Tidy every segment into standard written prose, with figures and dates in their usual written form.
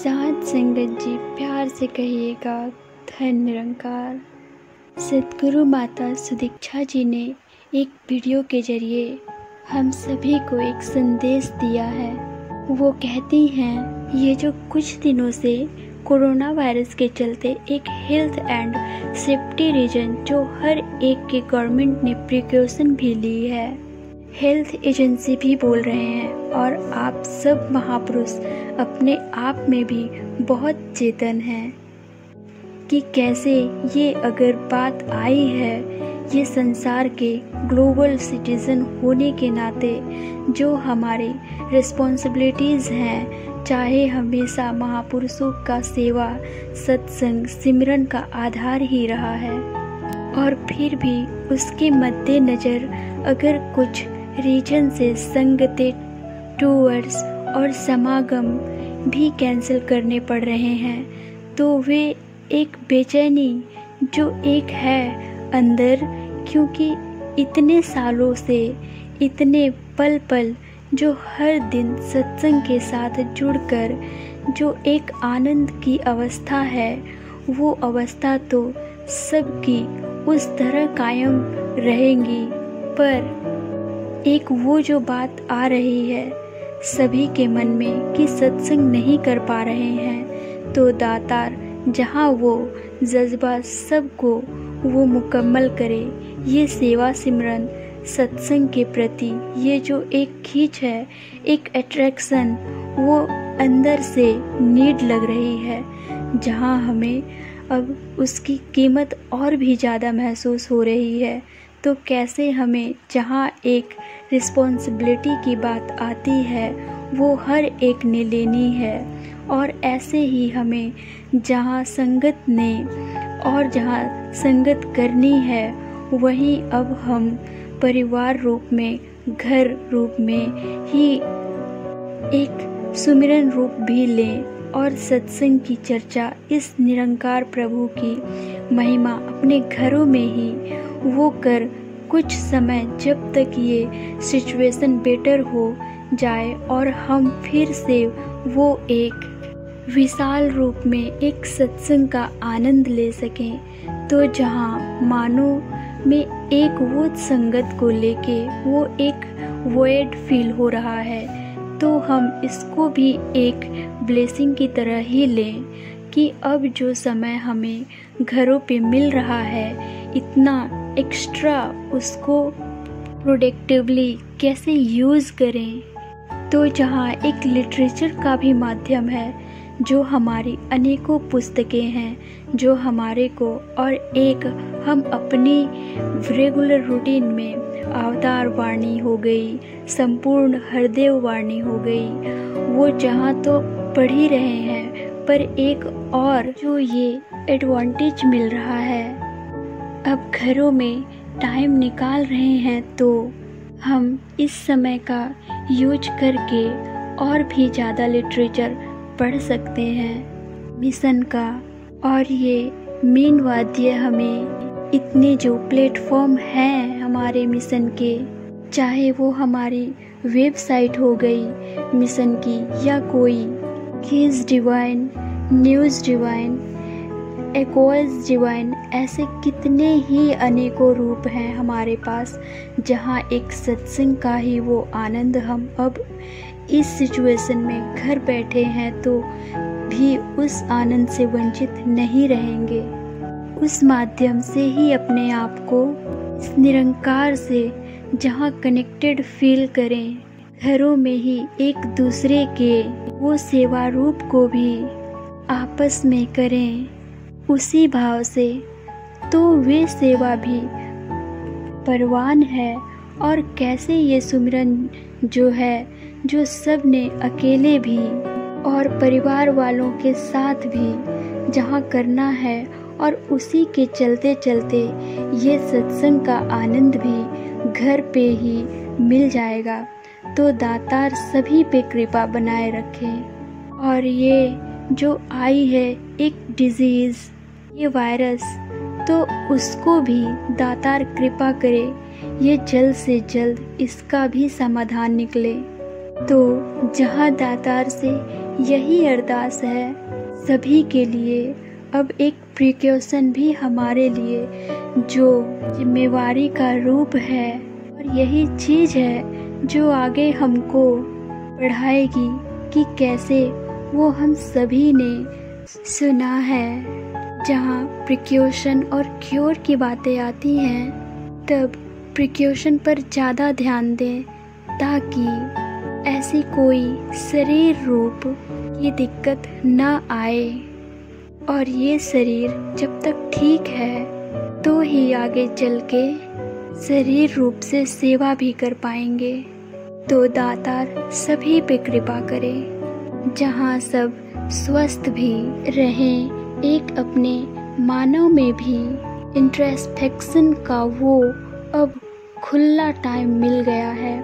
साथ संगत जी प्यार से कहिएगा धन निरंकार। सद्गुरु माता सुदीक्षा जी ने एक वीडियो के जरिए हम सभी को एक संदेश दिया है। वो कहती हैं ये जो कुछ दिनों से कोरोना वायरस के चलते एक हेल्थ एंड सेफ्टी रीजन जो हर एक के गवर्नमेंट ने प्रिकॉशन भी ली है, हेल्थ एजेंसी भी बोल रहे हैं और आप सब महापुरुष अपने आप में भी बहुत चेतन हैं कि कैसे ये अगर बात आई है, ये संसार के ग्लोबल सिटीजन होने के नाते जो हमारी रिस्पॉन्सिबिलिटीज़ हैं, चाहे हमेशा महापुरुषों का सेवा सत्संग सिमरन का आधार ही रहा है, और फिर भी उसके मद्देनज़र अगर कुछ रीजन से संगति टूर्स और समागम भी कैंसिल करने पड़ रहे हैं, तो वे एक बेचैनी जो एक है अंदर, क्योंकि इतने सालों से इतने पल पल जो हर दिन सत्संग के साथ जुड़कर जो एक आनंद की अवस्था है, वो अवस्था तो सबकी उस तरह कायम रहेंगी, पर एक वो जो बात आ रही है सभी के मन में कि सत्संग नहीं कर पा रहे हैं, तो दातार जहाँ वो जज्बा सबको वो मुकम्मल करे। ये सेवा सिमरन सत्संग के प्रति ये जो एक खींच है, एक अट्रैक्शन वो अंदर से नीड लग रही है, जहाँ हमें अब उसकी कीमत और भी ज़्यादा महसूस हो रही है। तो कैसे हमें जहाँ एक रिस्पॉन्सिबिलिटी की बात आती है वो हर एक ने लेनी है, और ऐसे ही हमें जहाँ संगत ने और जहाँ संगत करनी है वहीं अब हम परिवार रूप में, घर रूप में ही एक सुमिरन रूप भी लें और सत्संग की चर्चा इस निरंकार प्रभु की महिमा अपने घरों में ही वो कर कुछ समय जब तक ये सिचुएशन बेटर हो जाए और हम फिर से वो एक विशाल रूप में एक सत्संग का आनंद ले सकें। तो जहाँ मानो में एक वो संगत को लेके वो एक वॉइड फील हो रहा है, तो हम इसको भी एक ब्लेसिंग की तरह ही लें कि अब जो समय हमें घरों पे मिल रहा है, इतना एक्स्ट्रा उसको प्रोडक्टिवली कैसे यूज़ करें। तो जहाँ एक लिटरेचर का भी माध्यम है, जो हमारी अनेकों पुस्तकें हैं जो हमारे को, और एक हम अपनी रेगुलर रूटीन में अवतार वाणी हो गई, संपूर्ण हरदेव वाणी हो गई, वो जहाँ तो पढ़ ही रहे हैं, पर एक और जो ये एडवांटेज मिल रहा है, अब घरों में टाइम निकाल रहे हैं, तो हम इस समय का यूज करके और भी ज़्यादा लिटरेचर पढ़ सकते हैं मिशन का। और ये मेन वाद्य हमें इतने जो प्लेटफॉर्म हैं हमारे मिशन के, चाहे वो हमारी वेबसाइट हो गई मिशन की, या कोई कीज डिवाइन, न्यूज़ डिवाइन, एक्वाज डिवाइन, ऐसे कितने ही अनेकों रूप हैं हमारे पास, जहाँ एक सत्संग का ही वो आनंद हम अब इस सिचुएशन में घर बैठे हैं तो भी उस आनंद से वंचित नहीं रहेंगे। उस माध्यम से ही अपने आप को इस निरंकार से जहाँ कनेक्टेड फील करें, घरों में ही एक दूसरे के वो सेवा रूप को भी आपस में करें उसी भाव से, तो वे सेवा भी परवान है। और कैसे ये सुमिरन जो है, जो सब ने अकेले भी और परिवार वालों के साथ भी जहाँ करना है, और उसी के चलते चलते ये सत्संग का आनंद भी घर पे ही मिल जाएगा। तो दातार सभी पे कृपा बनाए रखें। और ये जो आई है एक डिजीज़, ये वायरस, तो उसको भी दातार कृपा करे, ये जल्द से जल्द इसका भी समाधान निकले। तो जहाँ दातार से यही अरदास है सभी के लिए। अब एक प्रिकॉशन भी हमारे लिए जो जिम्मेवारी का रूप है, और यही चीज़ है जो आगे हमको पढ़ाएगी कि कैसे वो हम सभी ने सुना है। जहाँ प्रिकॉशन और क्योर की बातें आती हैं तब प्रिकॉशन पर ज़्यादा ध्यान दें ताकि ऐसी कोई शरीर रूप की दिक्कत न आए, और ये शरीर जब तक ठीक है तो ही आगे चल के शरीर रूप से सेवा भी कर पाएंगे। तो दातार सभी पे कृपा करे, जहाँ सब स्वस्थ भी रहें। एक अपने मानव में भी इंट्रोस्पेक्शन का वो अब खुला टाइम मिल गया है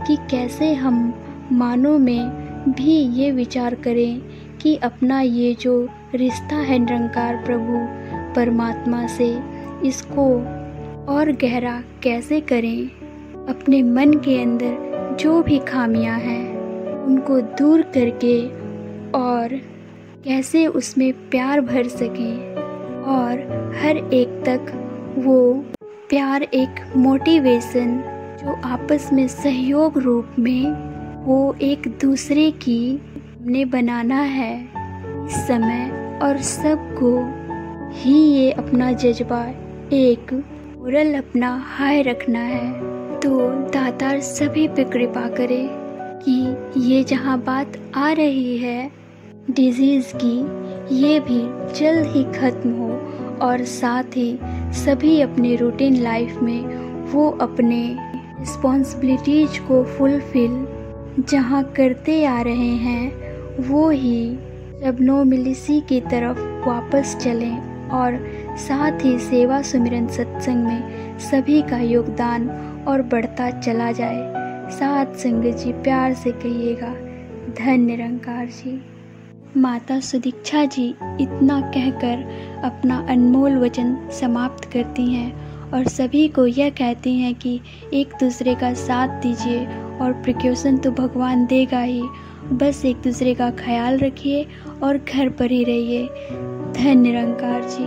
कि कैसे हम मानव में भी ये विचार करें कि अपना ये जो रिश्ता है निरंकार प्रभु परमात्मा से, इसको और गहरा कैसे करें। अपने मन के अंदर जो भी खामियां हैं उनको दूर करके और कैसे उसमें प्यार भर सकें, और हर एक तक वो प्यार एक मोटिवेशन जो आपस में सहयोग रूप में वो एक दूसरे की ने बनाना है इस समय, और सबको ही ये अपना जज्बा एक मोरल अपना हाई रखना है। तो दातार सभी पे कृपा करे कि ये जहाँ बात आ रही है डिजीज़ की, ये भी जल्द ही ख़त्म हो, और साथ ही सभी अपने रूटीन लाइफ में वो अपने रिस्पॉन्सिबिलिटीज को फुलफिल जहाँ करते आ रहे हैं वो ही शबनोमिलिसी की तरफ वापस चलें, और साथ ही सेवा सुमिरन सत्संग में सभी का योगदान और बढ़ता चला जाए। साथ संगत जी प्यार से कहिएगा धन्य निरंकार जी। माता सुदीक्षा जी इतना कहकर अपना अनमोल वचन समाप्त करती हैं और सभी को यह कहती हैं कि एक दूसरे का साथ दीजिए, और प्रिकॉशन तो भगवान देगा ही, बस एक दूसरे का ख्याल रखिए और घर पर ही रहिए। धन्य निरंकार जी।